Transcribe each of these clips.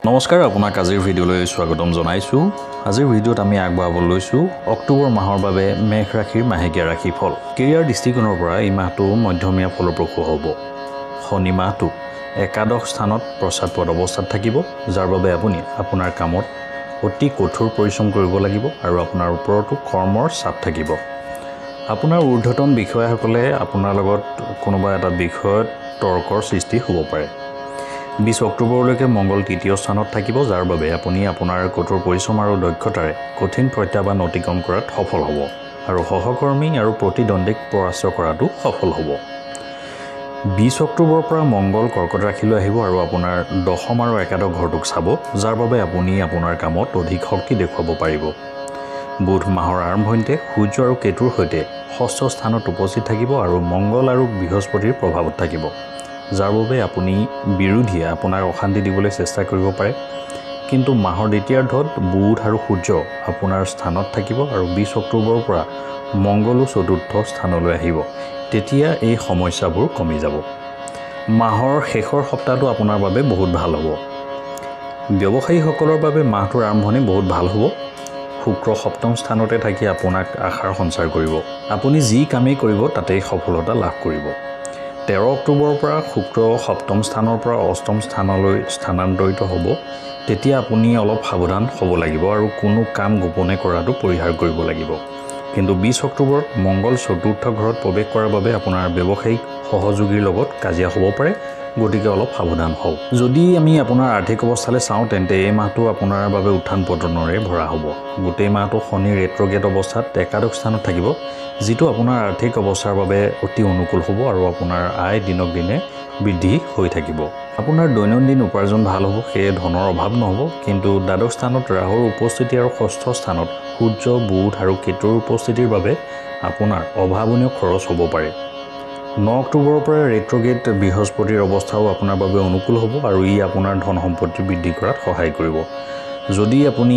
নমস্কাৰ আপোনাক আজিৰ ভিডিঅ'লৈ স্বাগতম জনাইছোঁ। আজিৰ ভিডিঅ'ত আমি আগবঢ়াব লৈছোঁ অক্টোবৰ মাহৰ বাবে মেঘ ৰাশিৰ মাহেকীয়া ৰাশিফল। কেৰিয়াৰ দৃষ্টিকোণৰ পৰা এই মাহটো মধ্যমীয়া ফলপ্ৰসূ হ'ব। শনি মাহটো একাদশ স্থানত প্ৰস্থানপদ অৱস্থাত থাকিব, যাৰ বাবে আপুনি আপোনাৰ কামত অতি কঠোৰ পৰিশ্ৰম কৰিব লাগিব আৰু আপোনাৰ ওপৰতো কৰ্মৰ চাপ থাকিব। আপোনাৰ ঊৰ্ধ্বতন বিষয়াসকলে আপোনাৰ লগত কোনোবা এটা বিষয়ত তৰ্কৰ সৃষ্টি হ'ব পাৰে। 20 অক্টোবৰলৈকে মংগল তৃতীয় স্থানত থাকিব, যাৰ বাবে আপুনি আপোনাৰ কঠোৰ পৰিশ্ৰম আৰু দক্ষতাৰে কঠিন প্ৰত্যাহ্বান অতিক্ৰম কৰাত সফল হ'ব আৰু সহকৰ্মী আৰু প্ৰতিদ্বন্দ্বীক পৰাস্ত কৰাটো সফল হ'ব। 20 অক্টোবৰৰ পৰা মংগল কৰ্কট ৰাশিলৈ আহিব আৰু আপোনাৰ দশম আৰু একাদশ ঘৰটোক চাব, যাৰ বাবে আপুনি আপোনাৰ কামত অধিক শক্তি দেখুৱাব পাৰিব। বুধ মাহৰ আৰম্ভণিতে সূৰ্য আৰু কেতুৰ সৈতে ষষ্ঠ স্থানত উপস্থিত থাকিব আৰু মংগল আৰু বৃহস্পতিৰ প্ৰভাৱত থাকিব, যাৰ বাবে আপুনি বিৰোধীয়ে আপোনাক অশান্তি দিবলৈ চেষ্টা কৰিব পাৰে। কিন্তু মাহৰ দ্বিতীয়াৰ্ধত বুধ আৰু সূৰ্য আপোনাৰ স্থানত থাকিব আৰু 20 অক্টোবৰৰ পৰা মংগলো চতুৰ্থ স্থানলৈ আহিব। তেতিয়া এই সমস্যাবোৰ কমি যাব। মাহৰ শেষৰ সপ্তাহটো আপোনাৰ বাবে বহুত ভাল হ'ব। ব্যৱসায়ীসকলৰ বাবে মাহটোৰ আৰম্ভণি বহুত ভাল হ'ব। শুক্ৰ সপ্তম স্থানতে থাকি আপোনাক আশাৰ সঞ্চাৰ কৰিব। আপুনি যি কামেই কৰিব তাতেই সফলতা লাভ কৰিব। 13 অক্টোবৰৰ পৰা শুক্ৰ সপ্তম স্থানৰ পৰা অষ্টম স্থানলৈ স্থানান্তৰিত হ'ব। তেতিয়া আপুনি অলপ সাৱধান হ'ব লাগিব আৰু কোনো কাম গোপনে কৰাটো পৰিহাৰ কৰিব লাগিব। কিন্তু 20 অক্টোবৰত মংগল চতুৰ্থ ঘৰত প্ৰৱেশ কৰাৰ বাবে আপোনাৰ ব্যৱসায়িক সহযোগীৰ লগত কাজিয়া হ'ব পাৰে, গতিকে অলপ সাৱধান হওক। যদি আমি আপোনাৰ আৰ্থিক অৱস্থালৈ চাওঁ, তেন্তে এই মাহটো আপোনাৰ বাবে উত্থান পতনেৰে ভৰা হ'ব। গোটেই মাহটো শনি ৰেট্ৰগেট অৱস্থাত একাদশ স্থানত থাকিব, যিটো আপোনাৰ আৰ্থিক অৱস্থাৰ বাবে অতি অনুকূল হ'ব আৰু আপোনাৰ আয় দিনক দিনে বৃদ্ধি হৈ থাকিব। আপোনাৰ দৈনন্দিন উপাৰ্জন ভাল হ'ব, সেয়ে ধনৰ অভাৱ নহ'ব। কিন্তু দ্বাদশ স্থানত ৰাহুৰ উপস্থিতি আৰু ষষ্ঠ স্থানত সূৰ্য, বুধ আৰু কেতুৰ উপস্থিতিৰ বাবে আপোনাৰ অভাৱনীয় খৰচ হ'ব পাৰে। 9 অক্টোবৰৰ পৰা ৰেট্ৰগেট বৃহস্পতিৰ অৱস্থাও আপোনাৰ বাবে অনুকূল হ'ব আৰু ই আপোনাৰ ধন সম্পত্তি বৃদ্ধি কৰাত সহায় কৰিব। যদি আপুনি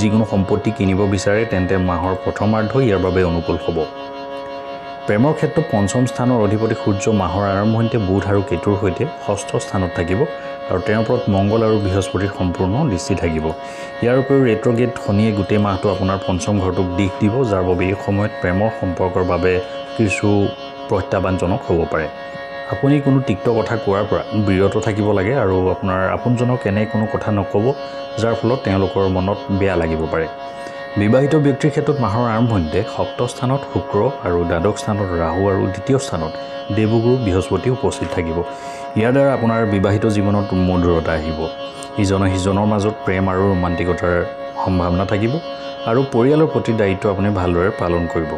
যিকোনো সম্পত্তি কিনিব বিচাৰে, তেন্তে মাহৰ প্ৰথমাৰ্ধ ইয়াৰ বাবে অনুকূল হ'ব। প্ৰেমৰ ক্ষেত্ৰত পঞ্চম স্থানৰ অধিপতি সূৰ্য মাহৰ আৰম্ভণিতে বুধ আৰু কেতুৰ সৈতে ষষ্ঠ স্থানত থাকিব আৰু তেওঁৰ ওপৰত মংগল আৰু বৃহস্পতিৰ সম্পূৰ্ণ দৃষ্টি থাকিব। ইয়াৰ উপৰিও ৰেট্ৰগেট শনিয়ে গোটেই মাহটো আপোনাৰ পঞ্চম ঘৰটোক দিশ দিব, যাৰ বাবে এই সময়ত প্ৰেমৰ সম্পৰ্কৰ বাবে কিছু প্ৰত্যাহ্বানজনক হ'ব পাৰে। আপুনি কোনো তিক্ত কথা কোৱাৰ পৰা বিৰত থাকিব লাগে আৰু আপোনাৰ আপোনজনক এনে কোনো কথা নক'ব, যাৰ ফলত তেওঁলোকৰ মনত বেয়া লাগিব পাৰে। বিবাহিত ব্যক্তিৰ ক্ষেত্ৰত মাহৰ আৰম্ভণিতে সপ্তম স্থানত শুক্ৰ আৰু দ্বাদশ স্থানত ৰাহু আৰু দ্বিতীয় স্থানত দেৱগুৰু বৃহস্পতি উপস্থিত থাকিব। ইয়াৰ দ্বাৰা আপোনাৰ বিবাহিত জীৱনত মধুৰতা আহিব। ইজনে সিজনৰ মাজত প্ৰেম আৰু ৰোমান্টিকতাৰ সম্ভাৱনা থাকিব আৰু পৰিয়ালৰ প্ৰতি দায়িত্ব আপুনি ভালদৰে পালন কৰিব।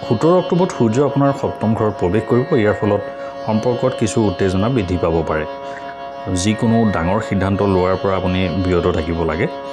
17 অক্টোবৰত সূৰ্য আপোনাৰ সপ্তম ঘৰত প্ৰৱেশ কৰিব। ইয়াৰ ফলত সম্পৰ্কত কিছু উত্তেজনা বৃদ্ধি পাব পাৰে। যিকোনো ডাঙৰ সিদ্ধান্ত লোৱাৰ পৰা আপুনি বিৰত থাকিব লাগে।